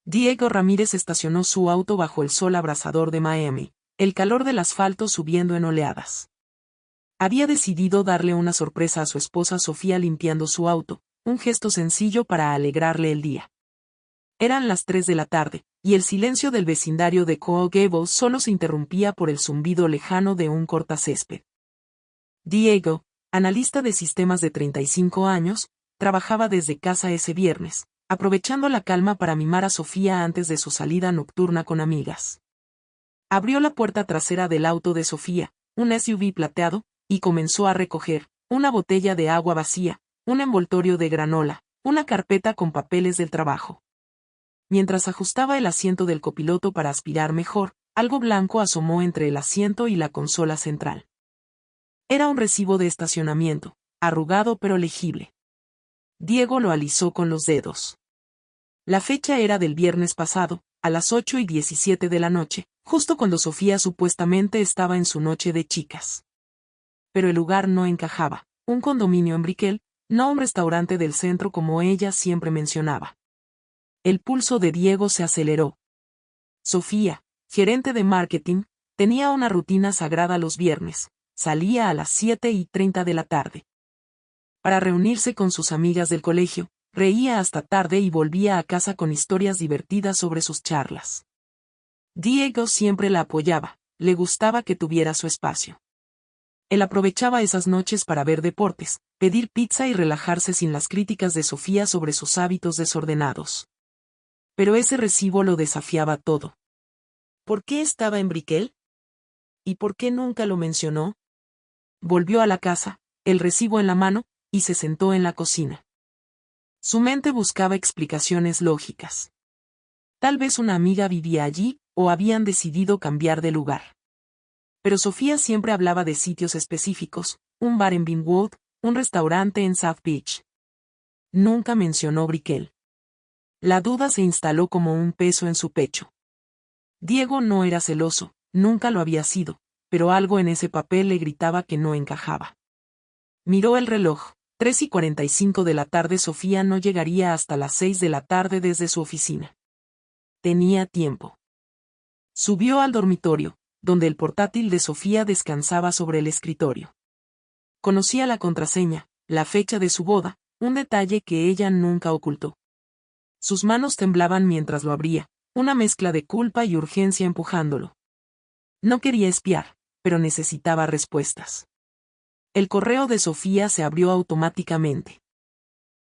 Diego Ramírez estacionó su auto bajo el sol abrasador de Miami, el calor del asfalto subiendo en oleadas. Había decidido darle una sorpresa a su esposa Sofía limpiando su auto, un gesto sencillo para alegrarle el día. Eran las 3 de la tarde, y el silencio del vecindario de Coral Gables solo se interrumpía por el zumbido lejano de un cortacésped. Diego, analista de sistemas de 35 años, trabajaba desde casa ese viernes, aprovechando la calma para mimar a Sofía antes de su salida nocturna con amigas. Abrió la puerta trasera del auto de Sofía, un SUV plateado, y comenzó a recoger una botella de agua vacía, un envoltorio de granola, una carpeta con papeles del trabajo. Mientras ajustaba el asiento del copiloto para aspirar mejor, algo blanco asomó entre el asiento y la consola central. Era un recibo de estacionamiento, arrugado pero legible. Diego lo alisó con los dedos. La fecha era del viernes pasado, a las 8:17 de la noche, justo cuando Sofía supuestamente estaba en su noche de chicas. Pero el lugar no encajaba, un condominio en Brickell, no un restaurante del centro como ella siempre mencionaba. El pulso de Diego se aceleró. Sofía, gerente de marketing, tenía una rutina sagrada los viernes, salía a las 7:30 de la tarde. Para reunirse con sus amigas del colegio, reía hasta tarde y volvía a casa con historias divertidas sobre sus charlas. Diego siempre la apoyaba, le gustaba que tuviera su espacio. Él aprovechaba esas noches para ver deportes, pedir pizza y relajarse sin las críticas de Sofía sobre sus hábitos desordenados. Pero ese recibo lo desafiaba todo. ¿Por qué estaba en Brickell? ¿Y por qué nunca lo mencionó? Volvió a la casa, el recibo en la mano, y se sentó en la cocina. Su mente buscaba explicaciones lógicas. Tal vez una amiga vivía allí, o habían decidido cambiar de lugar. Pero Sofía siempre hablaba de sitios específicos, un bar en Vinewood, un restaurante en South Beach. Nunca mencionó Brickell. La duda se instaló como un peso en su pecho. Diego no era celoso, nunca lo había sido, pero algo en ese papel le gritaba que no encajaba. Miró el reloj, 3:45 de la tarde. Sofía no llegaría hasta las 6 de la tarde desde su oficina. Tenía tiempo. Subió al dormitorio, donde el portátil de Sofía descansaba sobre el escritorio. Conocía la contraseña, la fecha de su boda, un detalle que ella nunca ocultó. Sus manos temblaban mientras lo abría, una mezcla de culpa y urgencia empujándolo. No quería espiar, pero necesitaba respuestas. El correo de Sofía se abrió automáticamente.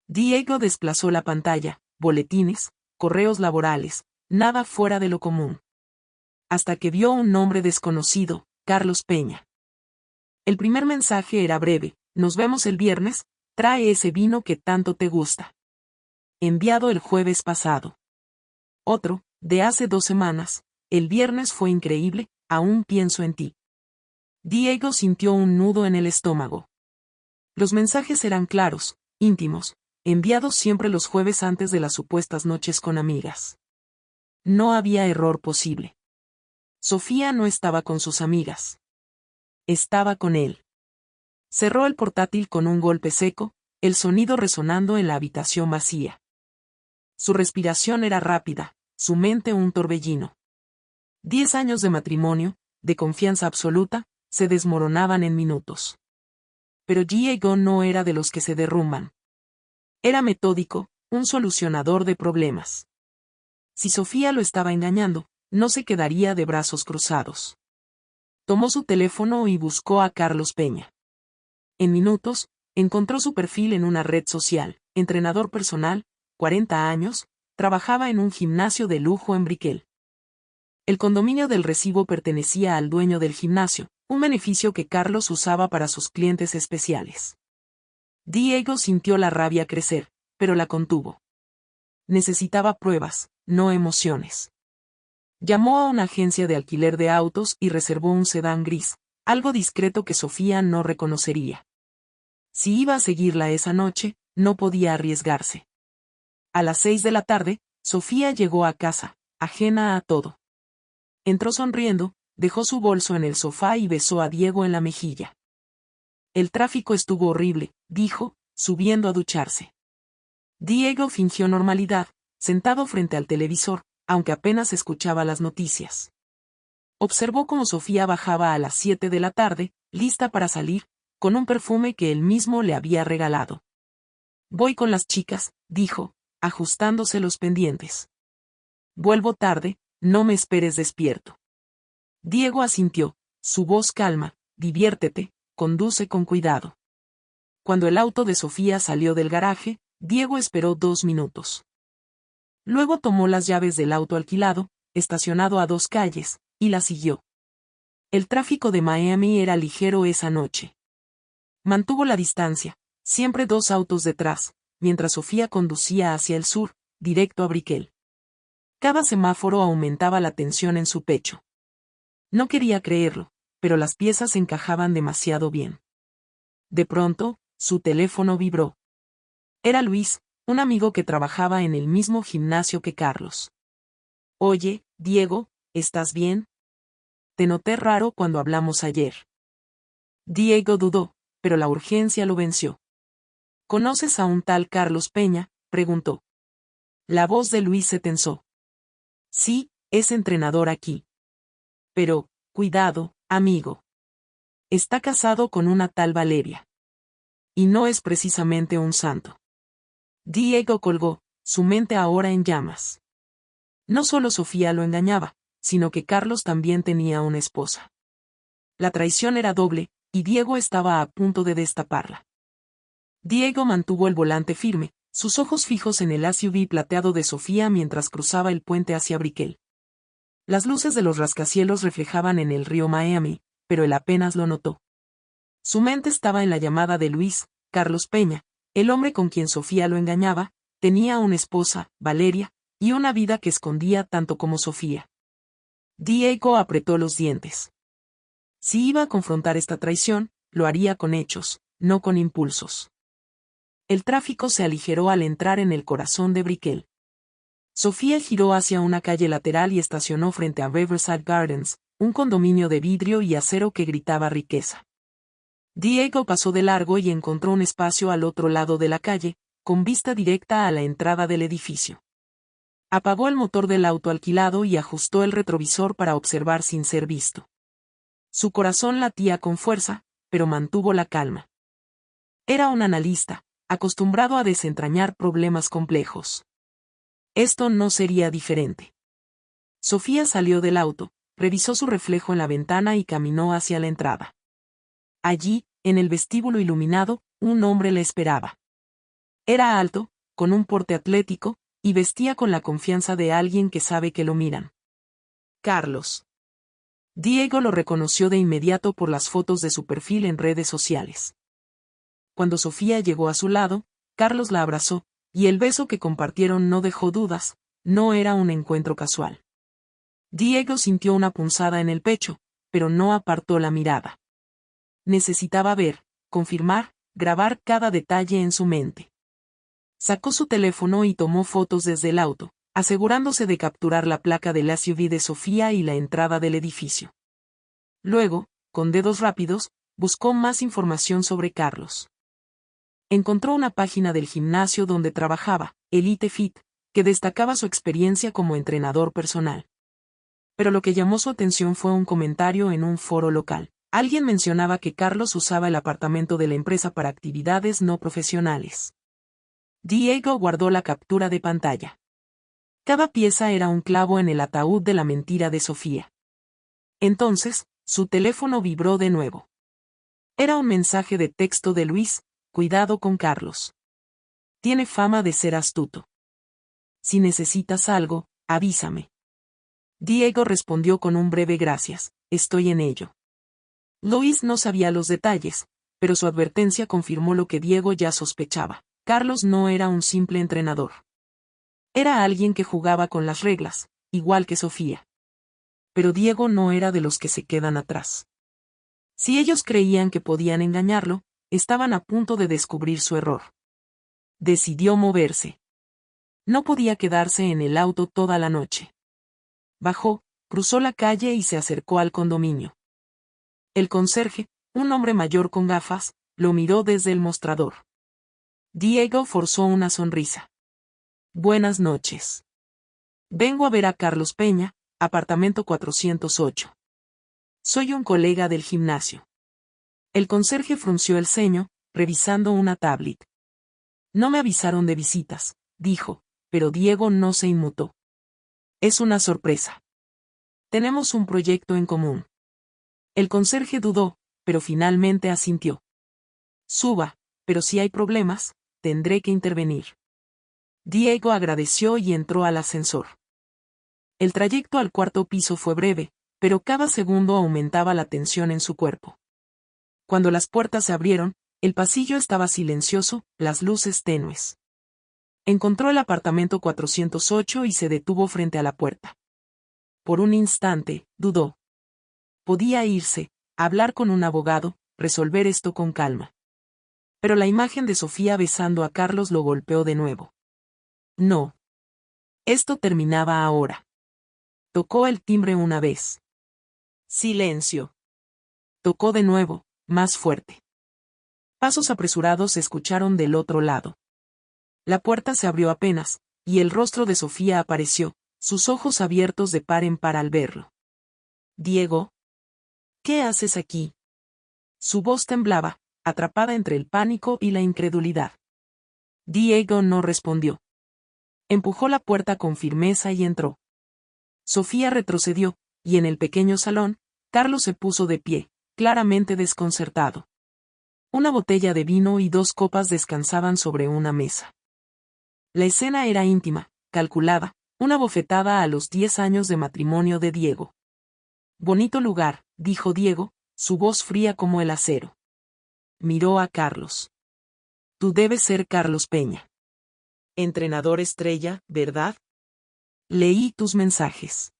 Diego desplazó la pantalla, boletines, correos laborales, nada fuera de lo común. Hasta que vio un nombre desconocido, Carlos Peña. El primer mensaje era breve: nos vemos el viernes, trae ese vino que tanto te gusta. Enviado el jueves pasado. Otro, de hace 2 semanas, el viernes fue increíble, aún pienso en ti. Diego sintió un nudo en el estómago. Los mensajes eran claros, íntimos, enviados siempre los jueves antes de las supuestas noches con amigas. No había error posible. Sofía no estaba con sus amigas. Estaba con él. Cerró el portátil con un golpe seco, el sonido resonando en la habitación vacía. Su respiración era rápida, su mente un torbellino. 10 años de matrimonio, de confianza absoluta, se desmoronaban en minutos. Pero Diego no era de los que se derrumban. Era metódico, un solucionador de problemas. Si Sofía lo estaba engañando, no se quedaría de brazos cruzados. Tomó su teléfono y buscó a Carlos Peña. En minutos, encontró su perfil en una red social: entrenador personal, 40 años, trabajaba en un gimnasio de lujo en Brickell. El condominio del recibo pertenecía al dueño del gimnasio, un beneficio que Carlos usaba para sus clientes especiales. Diego sintió la rabia crecer, pero la contuvo. Necesitaba pruebas, no emociones. Llamó a una agencia de alquiler de autos y reservó un sedán gris, algo discreto que Sofía no reconocería. Si iba a seguirla esa noche, no podía arriesgarse. A las 6 de la tarde, Sofía llegó a casa, ajena a todo. Entró sonriendo, dejó su bolso en el sofá y besó a Diego en la mejilla. El tráfico estuvo horrible, dijo, subiendo a ducharse. Diego fingió normalidad, sentado frente al televisor, aunque apenas escuchaba las noticias. Observó cómo Sofía bajaba a las 7 de la tarde, lista para salir, con un perfume que él mismo le había regalado. Voy con las chicas, dijo, ajustándose los pendientes. Vuelvo tarde, no me esperes despierto. Diego asintió, su voz calma, diviértete, conduce con cuidado. Cuando el auto de Sofía salió del garaje, Diego esperó 2 minutos. Luego tomó las llaves del auto alquilado, estacionado a 2 calles, y la siguió. El tráfico de Miami era ligero esa noche. Mantuvo la distancia, siempre 2 autos detrás, mientras Sofía conducía hacia el sur, directo a Brickell. Cada semáforo aumentaba la tensión en su pecho. No quería creerlo, pero las piezas encajaban demasiado bien. De pronto, su teléfono vibró. Era Luis, un amigo que trabajaba en el mismo gimnasio que Carlos. Oye, Diego, ¿estás bien? Te noté raro cuando hablamos ayer. Diego dudó, pero la urgencia lo venció. ¿Conoces a un tal Carlos Peña?, preguntó. La voz de Luis se tensó. Sí, es entrenador aquí. Pero, cuidado, amigo. Está casado con una tal Valeria. Y no es precisamente un santo. Diego colgó, su mente ahora en llamas. No solo Sofía lo engañaba, sino que Carlos también tenía una esposa. La traición era doble, y Diego estaba a punto de destaparla. Diego mantuvo el volante firme, sus ojos fijos en el SUV plateado de Sofía mientras cruzaba el puente hacia Brickell. Las luces de los rascacielos reflejaban en el río Miami, pero él apenas lo notó. Su mente estaba en la llamada de Luis, Carlos Peña, el hombre con quien Sofía lo engañaba, tenía una esposa, Valeria, y una vida que escondía tanto como Sofía. Diego apretó los dientes. Si iba a confrontar esta traición, lo haría con hechos, no con impulsos. El tráfico se aligeró al entrar en el corazón de Brickell. Sofía giró hacia una calle lateral y estacionó frente a Riverside Gardens, un condominio de vidrio y acero que gritaba riqueza. Diego pasó de largo y encontró un espacio al otro lado de la calle, con vista directa a la entrada del edificio. Apagó el motor del auto alquilado y ajustó el retrovisor para observar sin ser visto. Su corazón latía con fuerza, pero mantuvo la calma. Era un analista, acostumbrado a desentrañar problemas complejos. Esto no sería diferente. Sofía salió del auto, revisó su reflejo en la ventana y caminó hacia la entrada. Allí, en el vestíbulo iluminado, un hombre le esperaba. Era alto, con un porte atlético, y vestía con la confianza de alguien que sabe que lo miran. Carlos. Diego lo reconoció de inmediato por las fotos de su perfil en redes sociales. Cuando Sofía llegó a su lado, Carlos la abrazó, y el beso que compartieron no dejó dudas, no era un encuentro casual. Diego sintió una punzada en el pecho, pero no apartó la mirada. Necesitaba ver, confirmar, grabar cada detalle en su mente. Sacó su teléfono y tomó fotos desde el auto, asegurándose de capturar la placa del SUV de Sofía y la entrada del edificio. Luego, con dedos rápidos, buscó más información sobre Carlos. Encontró una página del gimnasio donde trabajaba, Elite Fit, que destacaba su experiencia como entrenador personal. Pero lo que llamó su atención fue un comentario en un foro local. Alguien mencionaba que Carlos usaba el apartamento de la empresa para actividades no profesionales. Diego guardó la captura de pantalla. Cada pieza era un clavo en el ataúd de la mentira de Sofía. Entonces, su teléfono vibró de nuevo. Era un mensaje de texto de Luis: cuidado con Carlos. Tiene fama de ser astuto. Si necesitas algo, avísame. Diego respondió con un breve gracias, estoy en ello. Luis no sabía los detalles, pero su advertencia confirmó lo que Diego ya sospechaba. Carlos no era un simple entrenador. Era alguien que jugaba con las reglas, igual que Sofía. Pero Diego no era de los que se quedan atrás. Si ellos creían que podían engañarlo, estaban a punto de descubrir su error. Decidió moverse. No podía quedarse en el auto toda la noche. Bajó, cruzó la calle y se acercó al condominio. El conserje, un hombre mayor con gafas, lo miró desde el mostrador. Diego forzó una sonrisa. Buenas noches. Vengo a ver a Carlos Peña, apartamento 408. Soy un colega del gimnasio. El conserje frunció el ceño, revisando una tablet. No me avisaron de visitas, dijo, pero Diego no se inmutó. Es una sorpresa. Tenemos un proyecto en común. El conserje dudó, pero finalmente asintió. Suba, pero si hay problemas, tendré que intervenir. Diego agradeció y entró al ascensor. El trayecto al cuarto piso fue breve, pero cada segundo aumentaba la tensión en su cuerpo. Cuando las puertas se abrieron, el pasillo estaba silencioso, las luces tenues. Encontró el apartamento 408 y se detuvo frente a la puerta. Por un instante, dudó. Podía irse, hablar con un abogado, resolver esto con calma. Pero la imagen de Sofía besando a Carlos lo golpeó de nuevo. No. Esto terminaba ahora. Tocó el timbre una vez. Silencio. Tocó de nuevo, más fuerte. Pasos apresurados se escucharon del otro lado. La puerta se abrió apenas, y el rostro de Sofía apareció, sus ojos abiertos de par en par al verlo. Diego, ¿qué haces aquí? Su voz temblaba, atrapada entre el pánico y la incredulidad. Diego no respondió. Empujó la puerta con firmeza y entró. Sofía retrocedió, y en el pequeño salón, Carlos se puso de pie, claramente desconcertado. Una botella de vino y 2 copas descansaban sobre una mesa. La escena era íntima, calculada, una bofetada a los 10 años de matrimonio de Diego. Bonito lugar, dijo Diego, su voz fría como el acero. Miró a Carlos. Tú debes ser Carlos Peña. Entrenador estrella, ¿verdad? Leí tus mensajes.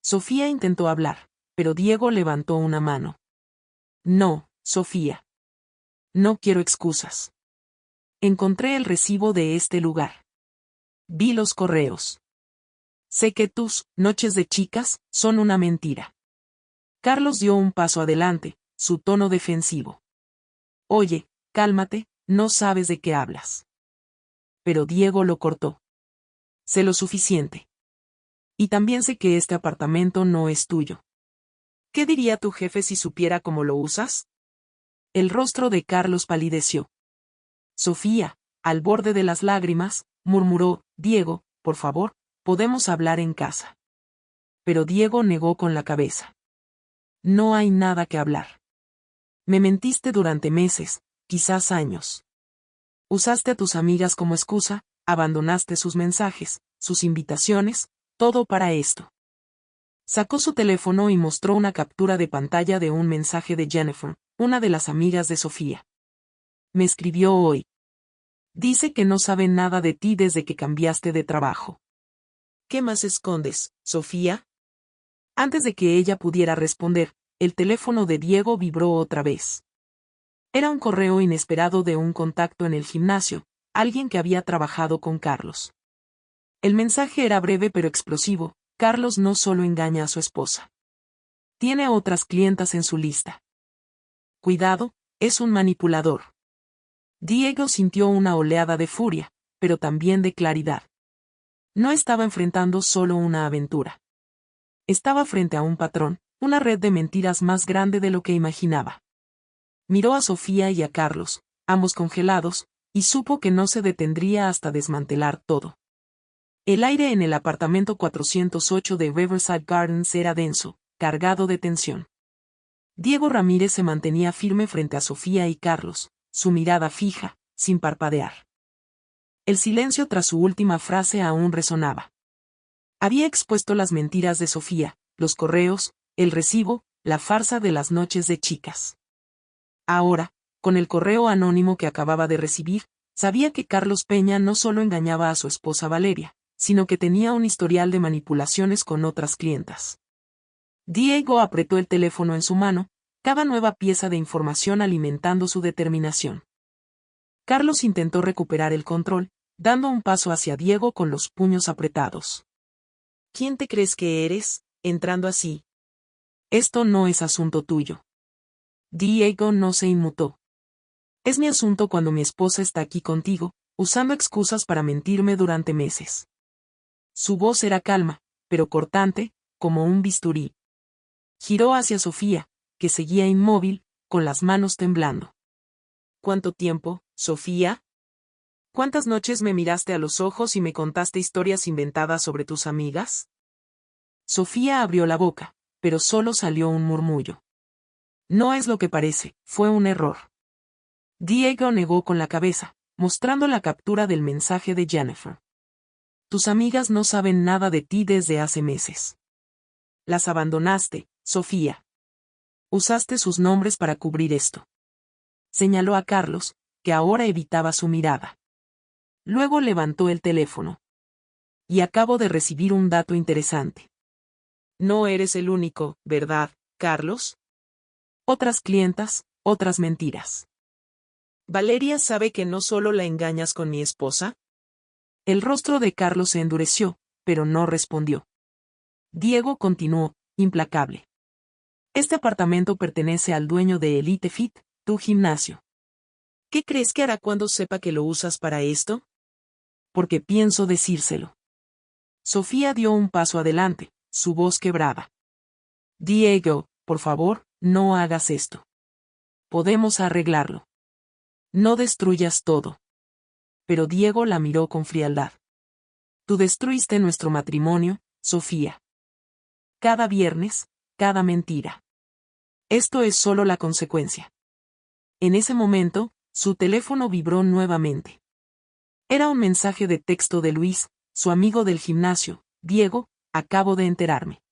Sofía intentó hablar, pero Diego levantó una mano. No, Sofía. No quiero excusas. Encontré el recibo de este lugar. Vi los correos. Sé que tus noches de chicas son una mentira. Carlos dio un paso adelante, su tono defensivo. Oye, cálmate, no sabes de qué hablas. Pero Diego lo cortó. Sé lo suficiente. Y también sé que este apartamento no es tuyo. ¿Qué diría tu jefe si supiera cómo lo usas? El rostro de Carlos palideció. Sofía, al borde de las lágrimas, murmuró, Diego, por favor, podemos hablar en casa. Pero Diego negó con la cabeza. No hay nada que hablar. Me mentiste durante meses, quizás años. Usaste a tus amigas como excusa, abandonaste sus mensajes, sus invitaciones, todo para esto. Sacó su teléfono y mostró una captura de pantalla de un mensaje de Jennifer, una de las amigas de Sofía. Me escribió hoy. Dice que no sabe nada de ti desde que cambiaste de trabajo. ¿Qué más escondes, Sofía? Antes de que ella pudiera responder, el teléfono de Diego vibró otra vez. Era un correo inesperado de un contacto en el gimnasio, alguien que había trabajado con Carlos. El mensaje era breve pero explosivo. Carlos no solo engaña a su esposa. Tiene otras clientas en su lista. Cuidado, es un manipulador. Diego sintió una oleada de furia, pero también de claridad. No estaba enfrentando solo una aventura. Estaba frente a un patrón, una red de mentiras más grande de lo que imaginaba. Miró a Sofía y a Carlos, ambos congelados, y supo que no se detendría hasta desmantelar todo. El aire en el apartamento 408 de Riverside Gardens era denso, cargado de tensión. Diego Ramírez se mantenía firme frente a Sofía y Carlos, su mirada fija, sin parpadear. El silencio tras su última frase aún resonaba. Había expuesto las mentiras de Sofía, los correos, el recibo, la farsa de las noches de chicas. Ahora, con el correo anónimo que acababa de recibir, sabía que Carlos Peña no solo engañaba a su esposa Valeria, sino que tenía un historial de manipulaciones con otras clientas. Diego apretó el teléfono en su mano, cada nueva pieza de información alimentando su determinación. Carlos intentó recuperar el control, dando un paso hacia Diego con los puños apretados. ¿Quién te crees que eres, entrando así? Esto no es asunto tuyo. Diego no se inmutó. Es mi asunto cuando mi esposa está aquí contigo, usando excusas para mentirme durante meses. Su voz era calma, pero cortante, como un bisturí. Giró hacia Sofía, que seguía inmóvil, con las manos temblando. ¿Cuánto tiempo, Sofía? ¿Cuántas noches me miraste a los ojos y me contaste historias inventadas sobre tus amigas? Sofía abrió la boca, pero solo salió un murmullo. No es lo que parece, fue un error. Diego negó con la cabeza, mostrando la captura del mensaje de Jennifer. Tus amigas no saben nada de ti desde hace meses. Las abandonaste, Sofía. Usaste sus nombres para cubrir esto. Señaló a Carlos, que ahora evitaba su mirada. Luego levantó el teléfono. Y acabo de recibir un dato interesante. No eres el único, ¿verdad, Carlos? Otras clientas, otras mentiras. ¿Valeria sabe que no solo la engañas con mi esposa? El rostro de Carlos se endureció, pero no respondió. Diego continuó, implacable. Este apartamento pertenece al dueño de Elite Fit, tu gimnasio. ¿Qué crees que hará cuando sepa que lo usas para esto? Porque pienso decírselo. Sofía dio un paso adelante, su voz quebrada. Diego, por favor, no hagas esto. Podemos arreglarlo. No destruyas todo. Pero Diego la miró con frialdad. Tú destruiste nuestro matrimonio, Sofía. Cada viernes, cada mentira. Esto es solo la consecuencia. En ese momento, su teléfono vibró nuevamente. Era un mensaje de texto de Luis, su amigo del gimnasio. Diego, acabo de enterarme.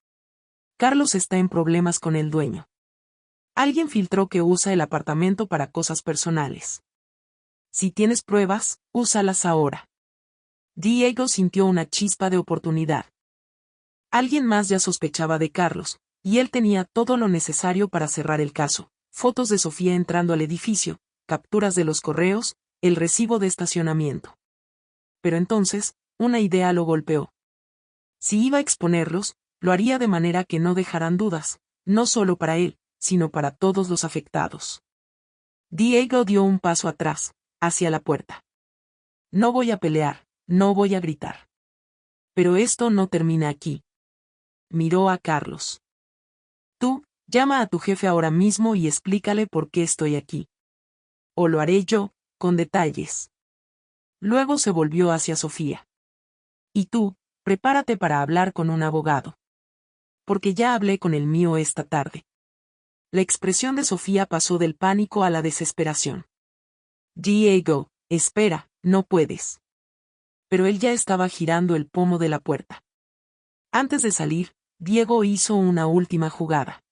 Carlos está en problemas con el dueño. Alguien filtró que usa el apartamento para cosas personales. Si tienes pruebas, úsalas ahora. Diego sintió una chispa de oportunidad. Alguien más ya sospechaba de Carlos, y él tenía todo lo necesario para cerrar el caso. Fotos de Sofía entrando al edificio, capturas de los correos, el recibo de estacionamiento. Pero entonces, una idea lo golpeó. Si iba a exponerlos, lo haría de manera que no dejaran dudas, no solo para él, sino para todos los afectados. Diego dio un paso atrás, hacia la puerta. No voy a pelear, no voy a gritar. Pero esto no termina aquí. Miró a Carlos. Tú, llama a tu jefe ahora mismo y explícale por qué estoy aquí. O lo haré yo, con detalles. Luego se volvió hacia Sofía. Y tú, prepárate para hablar con un abogado. Porque ya hablé con el mío esta tarde. La expresión de Sofía pasó del pánico a la desesperación. Diego, espera, no puedes. Pero él ya estaba girando el pomo de la puerta. Antes de salir, Diego hizo una última jugada.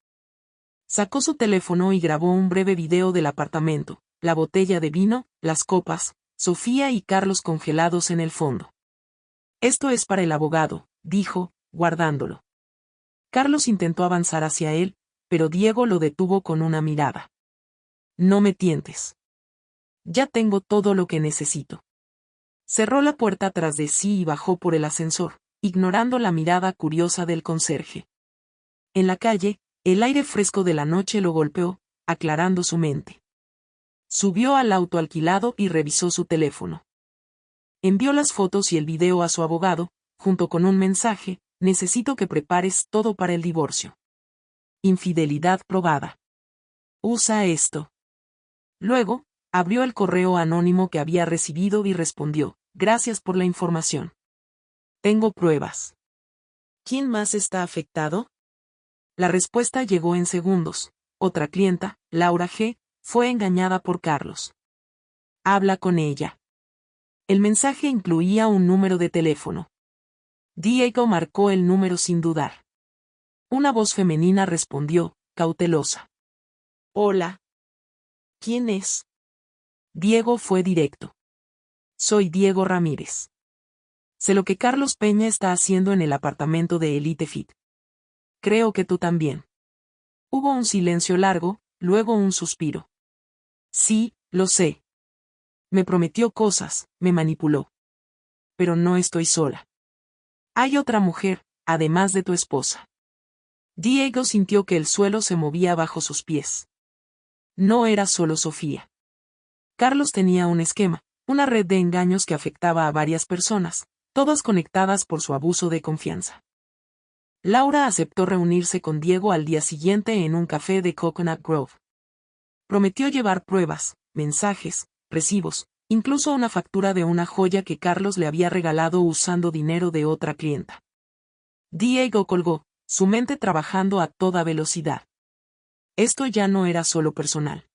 Sacó su teléfono y grabó un breve video del apartamento, la botella de vino, las copas, Sofía y Carlos congelados en el fondo. Esto es para el abogado, dijo, guardándolo. Carlos intentó avanzar hacia él, pero Diego lo detuvo con una mirada. No me tientes. Ya tengo todo lo que necesito. Cerró la puerta tras de sí y bajó por el ascensor, ignorando la mirada curiosa del conserje. En la calle, el aire fresco de la noche lo golpeó, aclarando su mente. Subió al auto alquilado y revisó su teléfono. Envió las fotos y el video a su abogado, junto con un mensaje: necesito que prepares todo para el divorcio. Infidelidad probada. Usa esto. Luego, abrió el correo anónimo que había recibido y respondió: gracias por la información. Tengo pruebas. ¿Quién más está afectado? La respuesta llegó en segundos. Otra clienta, Laura G., fue engañada por Carlos. Habla con ella. El mensaje incluía un número de teléfono. Diego marcó el número sin dudar. Una voz femenina respondió, cautelosa. Hola. ¿Quién es? Diego fue directo. Soy Diego Ramírez. Sé lo que Carlos Peña está haciendo en el apartamento de Elite Fit. Creo que tú también. Hubo un silencio largo, luego un suspiro. Sí, lo sé. Me prometió cosas, me manipuló. Pero no estoy sola. Hay otra mujer, además de tu esposa. Diego sintió que el suelo se movía bajo sus pies. No era solo Sofía. Carlos tenía un esquema, una red de engaños que afectaba a varias personas, todas conectadas por su abuso de confianza. Laura aceptó reunirse con Diego al día siguiente en un café de Coconut Grove. Prometió llevar pruebas, mensajes, recibos, incluso una factura de una joya que Carlos le había regalado usando dinero de otra clienta. Diego colgó, su mente trabajando a toda velocidad. Esto ya no era solo personal.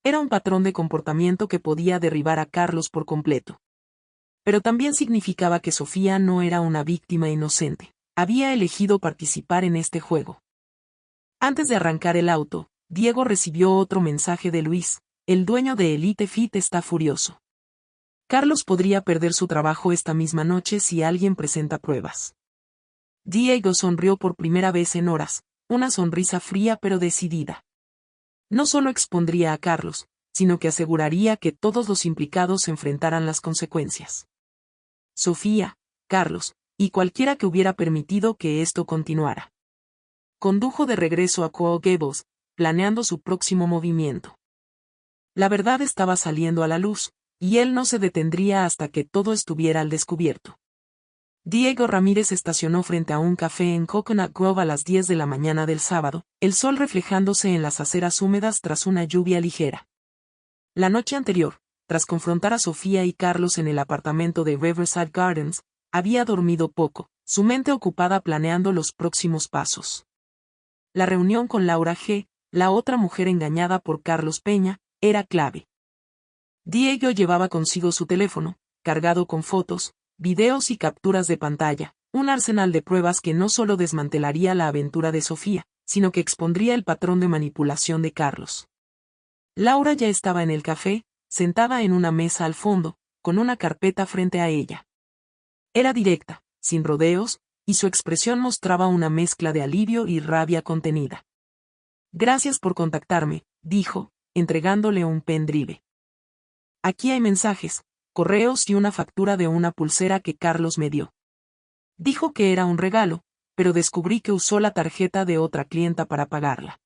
Era un patrón de comportamiento que podía derribar a Carlos por completo. Pero también significaba que Sofía no era una víctima inocente. Había elegido participar en este juego. Antes de arrancar el auto, Diego recibió otro mensaje de Luis: el dueño de Elite Fit está furioso. Carlos podría perder su trabajo esta misma noche si alguien presenta pruebas. Diego sonrió por primera vez en horas, una sonrisa fría pero decidida. No solo expondría a Carlos, sino que aseguraría que todos los implicados enfrentaran las consecuencias. Sofía, Carlos, y cualquiera que hubiera permitido que esto continuara. Condujo de regreso a Coral Gables, planeando su próximo movimiento. La verdad estaba saliendo a la luz, y él no se detendría hasta que todo estuviera al descubierto. Diego Ramírez estacionó frente a un café en Coconut Grove a las 10 de la mañana del sábado, el sol reflejándose en las aceras húmedas tras una lluvia ligera. La noche anterior, tras confrontar a Sofía y Carlos en el apartamento de Riverside Gardens, había dormido poco, su mente ocupada planeando los próximos pasos. La reunión con Laura G., la otra mujer engañada por Carlos Peña, era clave. Diego llevaba consigo su teléfono, cargado con fotos, videos y capturas de pantalla, un arsenal de pruebas que no solo desmantelaría la aventura de Sofía, sino que expondría el patrón de manipulación de Carlos. Laura ya estaba en el café, sentada en una mesa al fondo, con una carpeta frente a ella. Era directa, sin rodeos, y su expresión mostraba una mezcla de alivio y rabia contenida. Gracias por contactarme, dijo, entregándole un pendrive. Aquí hay mensajes, correos y una factura de una pulsera que Carlos me dio. Dijo que era un regalo, pero descubrí que usó la tarjeta de otra clienta para pagarla.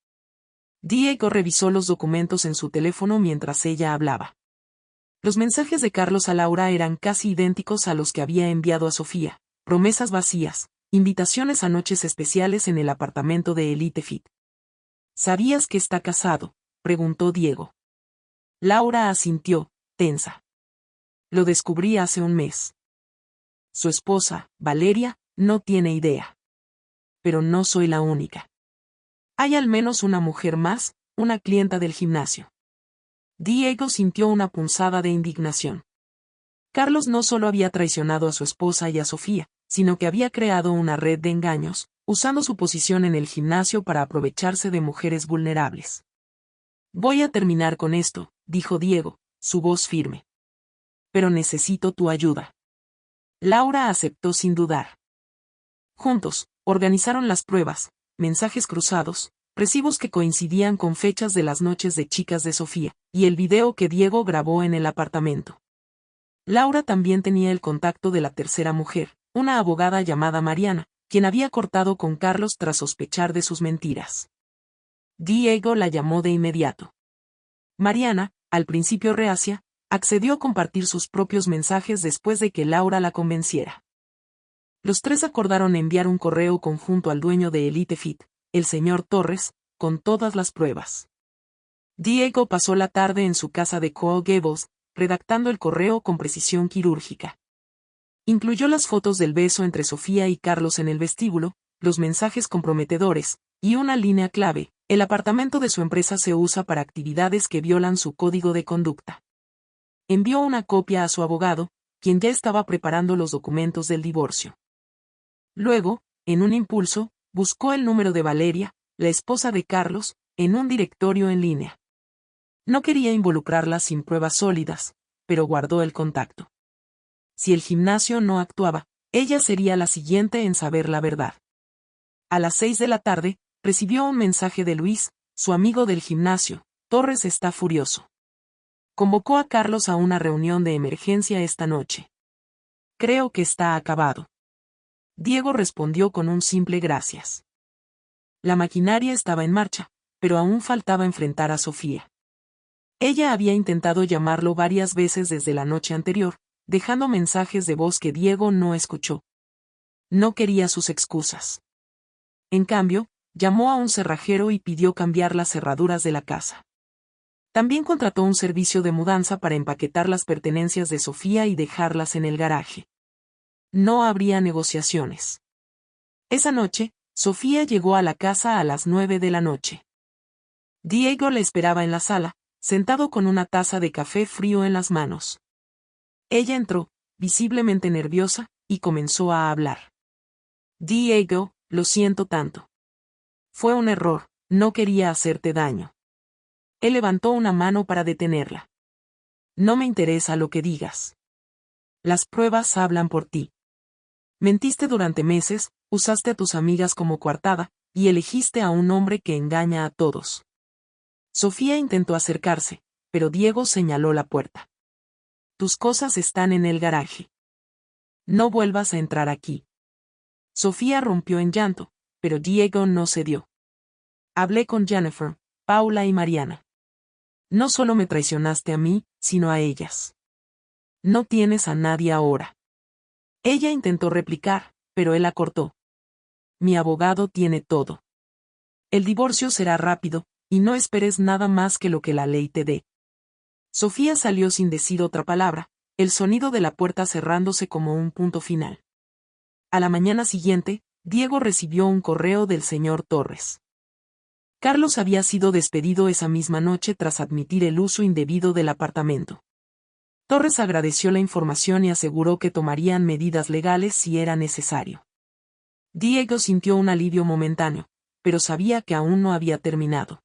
Diego revisó los documentos en su teléfono mientras ella hablaba. Los mensajes de Carlos a Laura eran casi idénticos a los que había enviado a Sofía: promesas vacías, invitaciones a noches especiales en el apartamento de Elite Fit. ¿Sabías que está casado?, preguntó Diego. Laura asintió, tensa. Lo descubrí hace un mes. Su esposa, Valeria, no tiene idea. Pero no soy la única. Hay al menos una mujer más, una clienta del gimnasio. Diego sintió una punzada de indignación. Carlos no solo había traicionado a su esposa y a Sofía, sino que había creado una red de engaños, usando su posición en el gimnasio para aprovecharse de mujeres vulnerables. Voy a terminar con esto, dijo Diego, su voz firme. Pero necesito tu ayuda. Laura aceptó sin dudar. Juntos, organizaron las pruebas, mensajes cruzados, recibos que coincidían con fechas de las noches de chicas de Sofía, y el video que Diego grabó en el apartamento. Laura también tenía el contacto de la tercera mujer, una abogada llamada Mariana, quien había cortado con Carlos tras sospechar de sus mentiras. Diego la llamó de inmediato. Mariana, al principio reacia, accedió a compartir sus propios mensajes después de que Laura la convenciera. Los tres acordaron enviar un correo conjunto al dueño de Elite Fit, el señor Torres, con todas las pruebas. Diego pasó la tarde en su casa de Coral Gables, redactando el correo con precisión quirúrgica. Incluyó las fotos del beso entre Sofía y Carlos en el vestíbulo, los mensajes comprometedores, y una línea clave: el apartamento de su empresa se usa para actividades que violan su código de conducta. Envió una copia a su abogado, quien ya estaba preparando los documentos del divorcio. Luego, en un impulso, buscó el número de Valeria, la esposa de Carlos, en un directorio en línea. No quería involucrarla sin pruebas sólidas, pero guardó el contacto. Si el gimnasio no actuaba, ella sería la siguiente en saber la verdad. A las 6 de la tarde, recibió un mensaje de Luis, su amigo del gimnasio: Torres está furioso. Convocó a Carlos a una reunión de emergencia esta noche. Creo que está acabado. Diego respondió con un simple gracias. La maquinaria estaba en marcha, pero aún faltaba enfrentar a Sofía. Ella había intentado llamarlo varias veces desde la noche anterior, dejando mensajes de voz que Diego no escuchó. No quería sus excusas. En cambio, llamó a un cerrajero y pidió cambiar las cerraduras de la casa. También contrató un servicio de mudanza para empaquetar las pertenencias de Sofía y dejarlas en el garaje. No habría negociaciones. Esa noche, Sofía llegó a la casa a las 9 de la noche. Diego la esperaba en la sala, sentado con una taza de café frío en las manos. Ella entró, visiblemente nerviosa, y comenzó a hablar. Diego, lo siento tanto. Fue un error, no quería hacerte daño. Él levantó una mano para detenerla. No me interesa lo que digas. Las pruebas hablan por ti. Mentiste durante meses, usaste a tus amigas como coartada, y elegiste a un hombre que engaña a todos. Sofía intentó acercarse, pero Diego señaló la puerta. Tus cosas están en el garaje. No vuelvas a entrar aquí. Sofía rompió en llanto, pero Diego no cedió. Hablé con Jennifer, Paula y Mariana. No solo me traicionaste a mí, sino a ellas. No tienes a nadie ahora. Ella intentó replicar, pero él la cortó. Mi abogado tiene todo. El divorcio será rápido, y no esperes nada más que lo que la ley te dé. Sofía salió sin decir otra palabra, el sonido de la puerta cerrándose como un punto final. A la mañana siguiente, Diego recibió un correo del señor Torres. Carlos había sido despedido esa misma noche tras admitir el uso indebido del apartamento. Torres agradeció la información y aseguró que tomarían medidas legales si era necesario. Diego sintió un alivio momentáneo, pero sabía que aún no había terminado.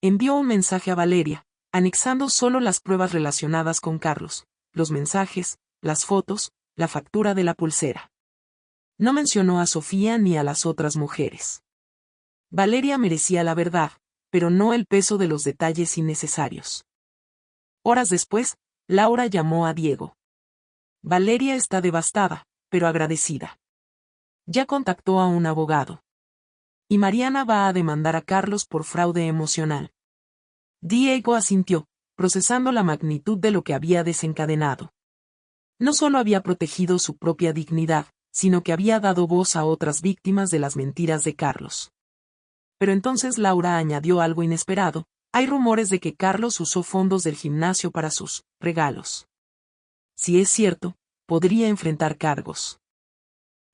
Envió un mensaje a Valeria, anexando solo las pruebas relacionadas con Carlos, los mensajes, las fotos, la factura de la pulsera. No mencionó a Sofía ni a las otras mujeres. Valeria merecía la verdad, pero no el peso de los detalles innecesarios. Horas después, Laura llamó a Diego. Valeria está devastada, pero agradecida. Ya contactó a un abogado. Y Mariana va a demandar a Carlos por fraude emocional. Diego asintió, procesando la magnitud de lo que había desencadenado. No solo había protegido su propia dignidad, sino que había dado voz a otras víctimas de las mentiras de Carlos. Pero entonces Laura añadió algo inesperado: hay rumores de que Carlos usó fondos del gimnasio para sus regalos. Si es cierto, podría enfrentar cargos.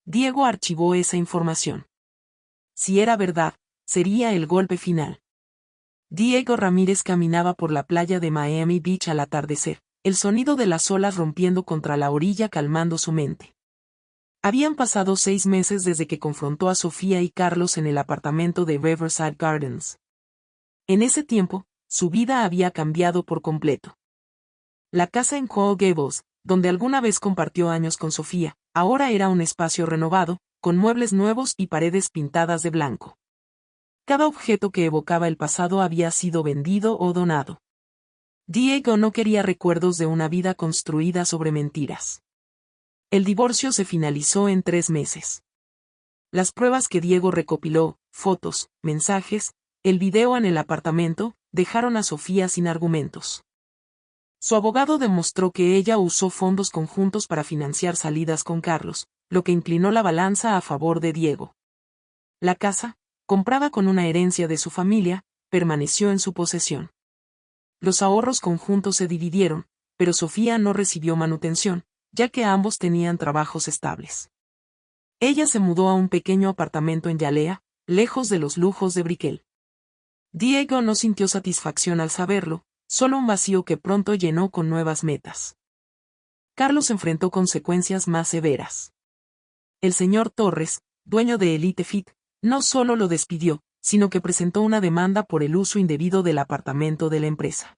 Diego archivó esa información. Si era verdad, sería el golpe final. Diego Ramírez caminaba por la playa de Miami Beach al atardecer, el sonido de las olas rompiendo contra la orilla calmando su mente. Habían pasado 6 meses desde que confrontó a Sofía y Carlos en el apartamento de Riverside Gardens. En ese tiempo, su vida había cambiado por completo. La casa en Coral Gables, donde alguna vez compartió años con Sofía, ahora era un espacio renovado, con muebles nuevos y paredes pintadas de blanco. Cada objeto que evocaba el pasado había sido vendido o donado. Diego no quería recuerdos de una vida construida sobre mentiras. El divorcio se finalizó en 3 meses. Las pruebas que Diego recopiló, fotos, mensajes, el video en el apartamento, dejaron a Sofía sin argumentos. Su abogado demostró que ella usó fondos conjuntos para financiar salidas con Carlos, lo que inclinó la balanza a favor de Diego. La casa, comprada con una herencia de su familia, permaneció en su posesión. Los ahorros conjuntos se dividieron, pero Sofía no recibió manutención, ya que ambos tenían trabajos estables. Ella se mudó a un pequeño apartamento en Yalea, lejos de los lujos de Brickell. Diego no sintió satisfacción al saberlo, solo un vacío que pronto llenó con nuevas metas. Carlos enfrentó consecuencias más severas. El señor Torres, dueño de Elite Fit, no solo lo despidió, sino que presentó una demanda por el uso indebido del apartamento de la empresa.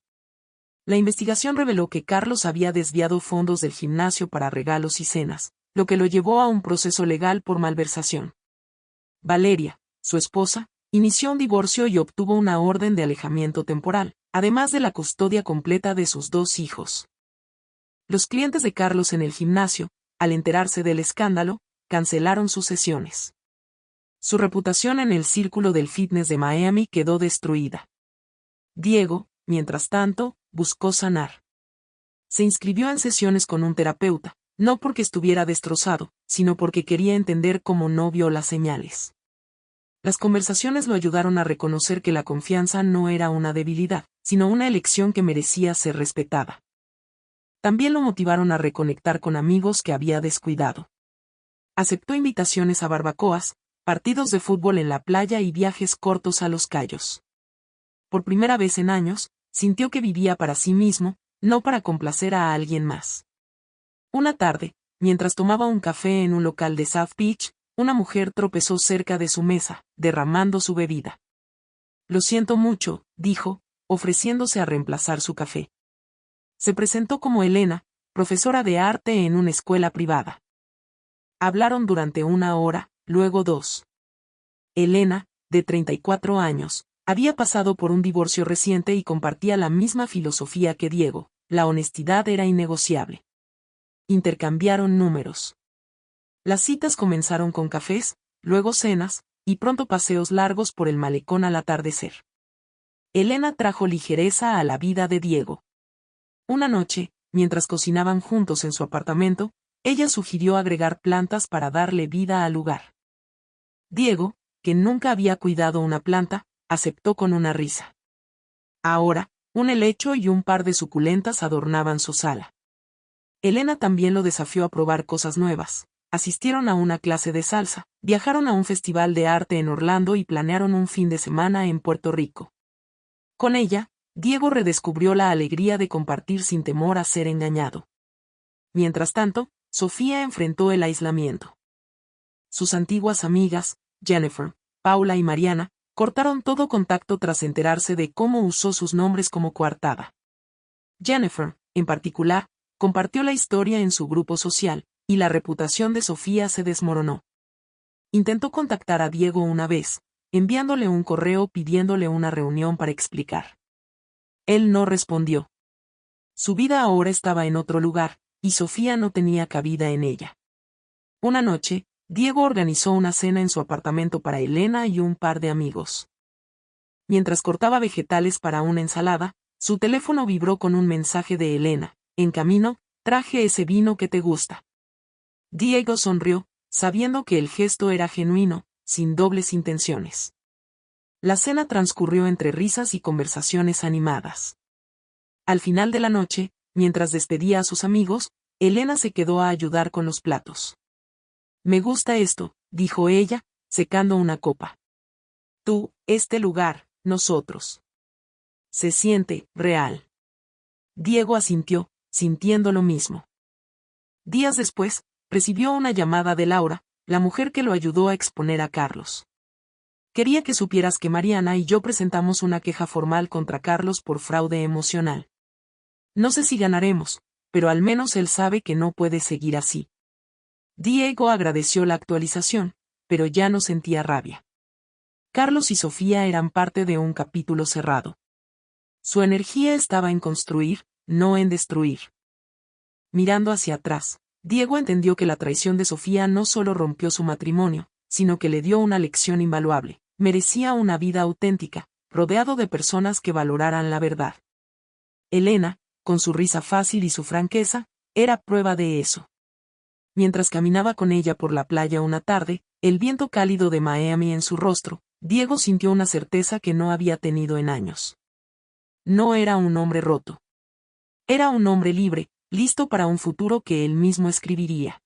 La investigación reveló que Carlos había desviado fondos del gimnasio para regalos y cenas, lo que lo llevó a un proceso legal por malversación. Valeria, su esposa, inició un divorcio y obtuvo una orden de alejamiento temporal, además de la custodia completa de sus 2 hijos. Los clientes de Carlos en el gimnasio, al enterarse del escándalo, cancelaron sus sesiones. Su reputación en el círculo del fitness de Miami quedó destruida. Diego, mientras tanto, buscó sanar. Se inscribió en sesiones con un terapeuta, no porque estuviera destrozado, sino porque quería entender cómo no vio las señales. Las conversaciones lo ayudaron a reconocer que la confianza no era una debilidad, sino una elección que merecía ser respetada. También lo motivaron a reconectar con amigos que había descuidado. Aceptó invitaciones a barbacoas, partidos de fútbol en la playa y viajes cortos a Los Cayos. Por primera vez en años, sintió que vivía para sí mismo, no para complacer a alguien más. Una tarde, mientras tomaba un café en un local de South Beach, una mujer tropezó cerca de su mesa, derramando su bebida. «Lo siento mucho», dijo, ofreciéndose a reemplazar su café. Se presentó como Elena, profesora de arte en una escuela privada. Hablaron durante 1 hora, luego 2. Elena, de 34 años, había pasado por un divorcio reciente y compartía la misma filosofía que Diego: la honestidad era innegociable. Intercambiaron números. Las citas comenzaron con cafés, luego cenas, y pronto paseos largos por el malecón al atardecer. Elena trajo ligereza a la vida de Diego. Una noche, mientras cocinaban juntos en su apartamento, ella sugirió agregar plantas para darle vida al lugar. Diego, que nunca había cuidado una planta, aceptó con una risa. Ahora, un helecho y un par de suculentas adornaban su sala. Elena también lo desafió a probar cosas nuevas. Asistieron a una clase de salsa, viajaron a un festival de arte en Orlando y planearon un fin de semana en Puerto Rico. Con ella, Diego redescubrió la alegría de compartir sin temor a ser engañado. Mientras tanto, Sofía enfrentó el aislamiento. Sus antiguas amigas, Jennifer, Paula y Mariana, cortaron todo contacto tras enterarse de cómo usó sus nombres como coartada. Jennifer, en particular, compartió la historia en su grupo social, y la reputación de Sofía se desmoronó. Intentó contactar a Diego una vez, enviándole un correo pidiéndole una reunión para explicar. Él no respondió. Su vida ahora estaba en otro lugar, y Sofía no tenía cabida en ella. Una noche, Diego organizó una cena en su apartamento para Elena y un par de amigos. Mientras cortaba vegetales para una ensalada, su teléfono vibró con un mensaje de Elena: «En camino, traje ese vino que te gusta». Diego sonrió, sabiendo que el gesto era genuino, sin dobles intenciones. La cena transcurrió entre risas y conversaciones animadas. Al final de la noche, mientras despedía a sus amigos, Elena se quedó a ayudar con los platos. «Me gusta esto», dijo ella, secando una copa. «Tú, este lugar, nosotros. Se siente real». Diego asintió, sintiendo lo mismo. Días después, recibió una llamada de Laura, la mujer que lo ayudó a exponer a Carlos. «Quería que supieras que Mariana y yo presentamos una queja formal contra Carlos por fraude emocional. No sé si ganaremos, pero al menos él sabe que no puede seguir así». Diego agradeció la actualización, pero ya no sentía rabia. Carlos y Sofía eran parte de un capítulo cerrado. Su energía estaba en construir, no en destruir. Mirando hacia atrás, Diego entendió que la traición de Sofía no solo rompió su matrimonio, sino que le dio una lección invaluable: merecía una vida auténtica, rodeado de personas que valoraran la verdad. Elena, con su risa fácil y su franqueza, era prueba de eso. Mientras caminaba con ella por la playa una tarde, el viento cálido de Miami en su rostro, Diego sintió una certeza que no había tenido en años. No era un hombre roto. Era un hombre libre, listo para un futuro que él mismo escribiría.